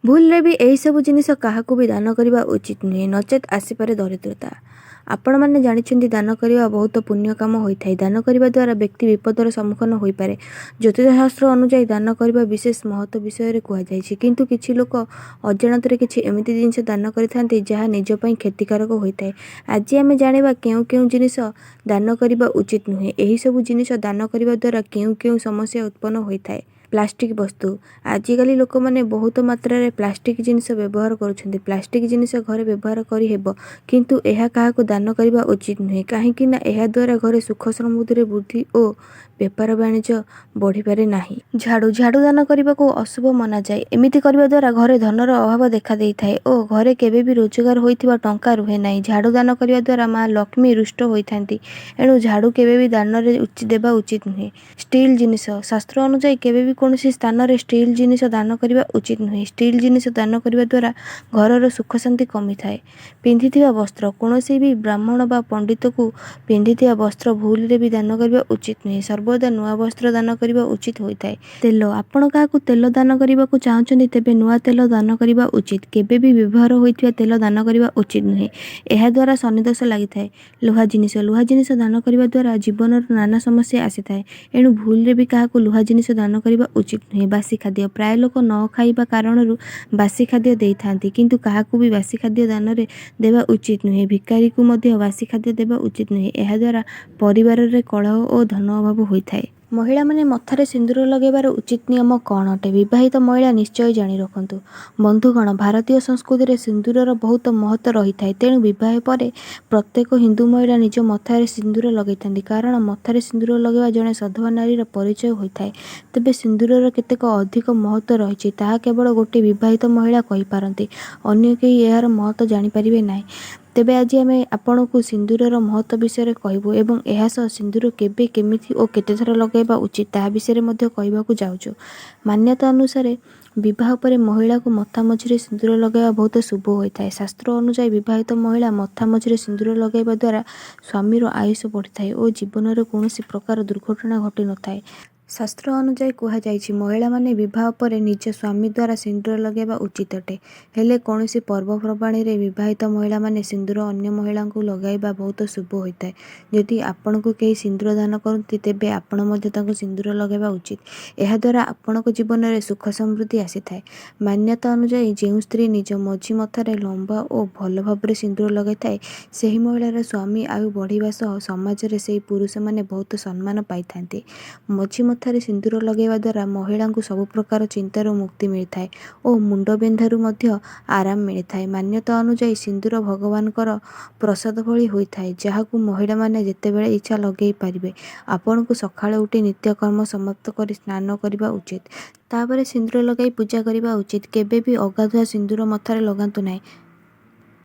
ଭୁଲରେ ବି ଏହିସବୁ ଜିନିଷ କାହାକୁ ବି ଦାନ କରିବା ଉଚିତ ନୁହେଁ, ନଚେତ୍ ଆସିପାରେ ଦରିଦ୍ରତା। ଆପଣମାନେ ଜାଣିଛନ୍ତି ଦାନ କରିବା ବହୁତ ପୁଣ୍ୟ କାମ ହୋଇଥାଏ। ଦାନ କରିବା ଦ୍ୱାରା ବ୍ୟକ୍ତି ବିପଦର ସମ୍ମୁଖୀନ ହୋଇପାରେ। ଜ୍ୟୋତିଷଶାସ୍ତ୍ର ଅନୁଯାୟୀ ଦାନ କରିବା ବିଶେଷ ମହତ୍ତ୍ୱ ବିଷୟରେ କୁହାଯାଇଛି। କିନ୍ତୁ କିଛି ଲୋକ ଅଜାଣତରେ କିଛି ଏମିତି ଜିନିଷ ଦାନ କରିଥାନ୍ତି ଯାହା ନିଜ ପାଇଁ କ୍ଷତିକାରକ ହୋଇଥାଏ। ଆଜି ଆମେ ଜାଣିବା କେଉଁ କେଉଁ ଜିନିଷ ଦାନ କରିବା ଉଚିତ ନୁହେଁ। ଏହିସବୁ ଜିନିଷ ଦାନ କରିବା ଦ୍ୱାରା କେଉଁ କେଉଁ ସମସ୍ୟା ଉତ୍ପନ୍ନ ହୋଇଥାଏ। ପ୍ଲାଷ୍ଟିକ ବସ୍ତୁ। ଆଜିକାଲି ଲୋକମାନେ ବହୁତ ମାତ୍ରାରେ ପ୍ଲାଷ୍ଟିକ ଜିନିଷ ବ୍ୟବହାର କରୁଛନ୍ତି। ପ୍ଲାଷ୍ଟିକ ଜିନିଷ ଘରେ ବ୍ୟବହାର କରିହେବ, କିନ୍ତୁ ଏହା କାହାକୁ ଦାନ କରିବା ଉଚିତ ନୁହେଁ, କାହିଁକି ନା ଏହା ଦ୍ୱାରା ଘରେ ସୁଖ ସମୃଦ୍ଧିରେ ବୃଦ୍ଧି ଓ ବେପାର ବାଣିଜ୍ୟ ବଢ଼ିପାରେ ନାହିଁ। ଝାଡ଼ୁ ଦାନ କରିବାକୁ ଅଶୁଭ ମନାଯାଏ। ଏମିତି କରିବା ଦ୍ୱାରା ଘରେ ଧନର ଅଭାବ ଦେଖା ଦେଇଥାଏ ଓ ଘରେ କେବେ ବି ରୋଜଗାର ହୋଇଥିବା ଟଙ୍କା ରୁହେ ନାହିଁ। ଝାଡ଼ୁ ଦାନ କରିବା ଦ୍ୱାରା ମା ଲକ୍ଷ୍ମୀ ରୁଷ୍ଟ ହୋଇଥାନ୍ତି। ଏଣୁ ଝାଡ଼ୁ କେବେ ବି ଦାନରେ ଦେବା ଉଚିତ ନୁହେଁ। ଷ୍ଟିଲ୍ ଜିନିଷ। ଶାସ୍ତ୍ର ଅନୁଯାୟୀ କେବେ ବି କୌଣସି ସ୍ଥାନରେ ଷ୍ଟିଲ୍ ଜିନିଷ ଦାନ କରିବା ଉଚିତ ନୁହେଁ। ଷ୍ଟିଲ୍ ଜିନିଷ ଦାନ କରିବା ଦ୍ୱାରା ଘରର ସୁଖ ଶାନ୍ତି କମିଥାଏ। ପିନ୍ଧିଥିବା ବସ୍ତ୍ର। କୌଣସି ବି ବ୍ରାହ୍ମଣ ବା ପଣ୍ଡିତକୁ ପିନ୍ଧିଥିବା ବସ୍ତ୍ର ଭୁଲରେ ବି ଦାନ କରିବା ଉଚିତ ନୁହେଁ। ସର୍ବଦା ନୂଆ ବସ୍ତ୍ର ଦାନ କରିବା ଉଚିତ ହୋଇଥାଏ। ତେଲ। ଆପଣ କାହାକୁ ତେଲ ଦାନ କରିବାକୁ ଚାହୁଁଛନ୍ତି, ତେବେ ନୂଆ ତେଲ ଦାନ କରିବା ଉଚିତ। କେବେ ବି ବ୍ୟବହାର ହୋଇଥିବା ତେଲ ଦାନ କରିବା ଉଚିତ ନୁହେଁ। ଏହା ଦ୍ୱାରା ଶନିଦୋଷ ଲାଗିଥାଏ। ଲୁହା ଜିନିଷ। ଲୁହା ଜିନିଷ ଦାନ କରିବା ଦ୍ୱାରା ଜୀବନର ନାନା ସମସ୍ୟା ଆସିଥାଏ। ଏଣୁ ଭୁଲରେ ବି କାହାକୁ ଲୁହା ଜିନିଷ ଦାନ କରିବା ଉଚିତ ନୁହେଁ। ବାସି ଖାଦ୍ୟ। ପ୍ରାୟ ଲୋକ ନ ଖାଇବା କାରଣରୁ ବାସି ଖାଦ୍ୟ ଦେଇଥାନ୍ତି, କିନ୍ତୁ କାହାକୁ ବି ବାସି ଖାଦ୍ୟ ଦାନରେ ଦେବା ଉଚିତ ନୁହେଁ। ଭିକାରୀକୁ ମଧ୍ୟ ବାସି ଖାଦ୍ୟ ଦେବା ଉଚିତ ନୁହେଁ। ଏହାଦ୍ୱାରା ପରିବାରରେ କଳହ ଓ ଧନ ଅଭାବ ହୋଇଥାଏ। ମହିଳାମାନେ ମଥାରେ ସିନ୍ଦୁର ଲଗାଇବାର ଉଚିତ ନିୟମ କ'ଣ ଅଟେ? ବିବାହିତ ମହିଳା ନିଶ୍ଚୟ ଜାଣି ରଖନ୍ତୁ। ବନ୍ଧୁଗଣ, ଭାରତୀୟ ସଂସ୍କୃତିରେ ସିନ୍ଦୁରର ବହୁତ ମହତ୍ତ୍ୱ ରହିଥାଏ। ତେଣୁ ବିବାହ ପରେ ପ୍ରତ୍ୟେକ ହିନ୍ଦୁ ମହିଳା ନିଜ ମଥାରେ ସିନ୍ଦୁର ଲଗାଇଥାନ୍ତି, କାରଣ ମଥାରେ ସିନ୍ଦୁର ଲଗାଇବା ଜଣେ ସଧବା ନାରୀର ପରିଚୟ ହୋଇଥାଏ। ତେବେ ସିନ୍ଦୁରର କେତେକ ଅଧିକ ମହତ୍ତ୍ୱ ରହିଛି, ତାହା କେବଳ ଗୋଟିଏ ବିବାହିତ ମହିଳା କହିପାରନ୍ତି। ଅନ୍ୟ କେହି ଏହାର ମହତ୍ତ୍ୱ ଜାଣିପାରିବେ ନାହିଁ। ତେବେ ଆଜି ଆମେ ଆପଣଙ୍କୁ ସିନ୍ଦୁରର ମହତ୍ତ୍ୱ ବିଷୟରେ କହିବୁ ଏବଂ ଏହା ସହ ସିନ୍ଦୁର କେବେ, କେମିତି ଓ କେତେଥର ଲଗାଇବା ଉଚିତ ତାହା ବିଷୟରେ ମଧ୍ୟ କହିବାକୁ ଯାଉଛୁ। ମାନ୍ୟତା ଅନୁସାରେ ବିବାହ ପରେ ମହିଳାକୁ ମଥା ମଝିରେ ସିନ୍ଦୁର ଲଗାଇବା ବହୁତ ଶୁଭ ହୋଇଥାଏ। ଶାସ୍ତ୍ର ଅନୁଯାୟୀ ବିବାହିତ ମହିଳା ମଥା ମଝିରେ ସିନ୍ଦୁର ଲଗାଇବା ଦ୍ୱାରା ସ୍ୱାମୀର ଆୟୁଷ ବଢ଼ିଥାଏ ଓ ଜୀବନରେ କୌଣସି ପ୍ରକାର ଦୁର୍ଘଟଣା ଘଟିନଥାଏ। ଶାସ୍ତ୍ର ଅନୁଯାୟୀ କୁହାଯାଇଛି, ମହିଳାମାନେ ବିବାହ ପରେ ନିଜ ସ୍ୱାମୀ ଦ୍ୱାରା ସିନ୍ଦୁର ଲଗାଇବା ଉଚିତ ଅଟେ। ହେଲେ କୌଣସି ପର୍ବପର୍ବାଣିରେ ବିବାହିତ ମହିଳାମାନେ ସିନ୍ଦୁର ଅନ୍ୟ ମହିଳାଙ୍କୁ ଲଗାଇବା ବହୁତ ଶୁଭ ହୋଇଥାଏ। ଯଦି ଆପଣଙ୍କୁ କେହି ସିନ୍ଦୁର ଦାନ କରନ୍ତି, ତେବେ ଆପଣ ମଧ୍ୟ ତାଙ୍କୁ ସିନ୍ଦୁର ଲଗାଇବା ଉଚିତ। ଏହାଦ୍ୱାରା ଆପଣଙ୍କ ଜୀବନରେ ସୁଖ ସମୃଦ୍ଧି ଆସିଥାଏ। ମାନ୍ୟତା ଅନୁଯାୟୀ ଯେଉଁ ସ୍ତ୍ରୀ ନିଜ ମଝି ମଥାରେ ଲମ୍ବା ଓ ଭଲ ଭାବରେ ସିନ୍ଦୁର ଲଗାଇଥାଏ, ସେହି ମହିଳାର ସ୍ୱାମୀ ଆୟୁ ବଢ଼ିବା ସହ ସମାଜରେ ସେହି ପୁରୁଷମାନେ ବହୁତ ସମ୍ମାନ ପାଇଥାନ୍ତି। ମଝି ମଥାରେ ସିନ୍ଦୁର ଲଗାଇବା ଦ୍ୱାରା ମହିଳାଙ୍କୁ ସବୁ ପ୍ରକାର ଚିନ୍ତାରୁ ମୁକ୍ତି ମିଳିଥାଏ ଓ ମୁଣ୍ଡବିନ୍ଧାରୁ ମଧ୍ୟ ଆରାମ ମିଳିଥାଏ। ମାନ୍ୟତା ଅନୁଯାୟୀ ସିନ୍ଦୁର ଭଗବାନଙ୍କର ପ୍ରସାଦ ଭଳି ହୋଇଥାଏ, ଯାହାକୁ ମହିଳାମାନେ ଯେତେବେଳେ ଇଚ୍ଛା ଲଗାଇ ପାରିବେ। ଆପଣଙ୍କୁ ସକାଳୁ ଉଠି ନିତ୍ୟକର୍ମ ସମାପ୍ତ କରି ସ୍ନାନ କରିବା ଉଚିତ। ତାପରେ ସିନ୍ଦୁର ଲଗାଇ ପୂଜା କରିବା ଉଚିତ। କେବେ ବି ଅଗାଧୁଆ ସିନ୍ଦୁର ମଥାରେ ଲଗାନ୍ତୁ ନାହିଁ।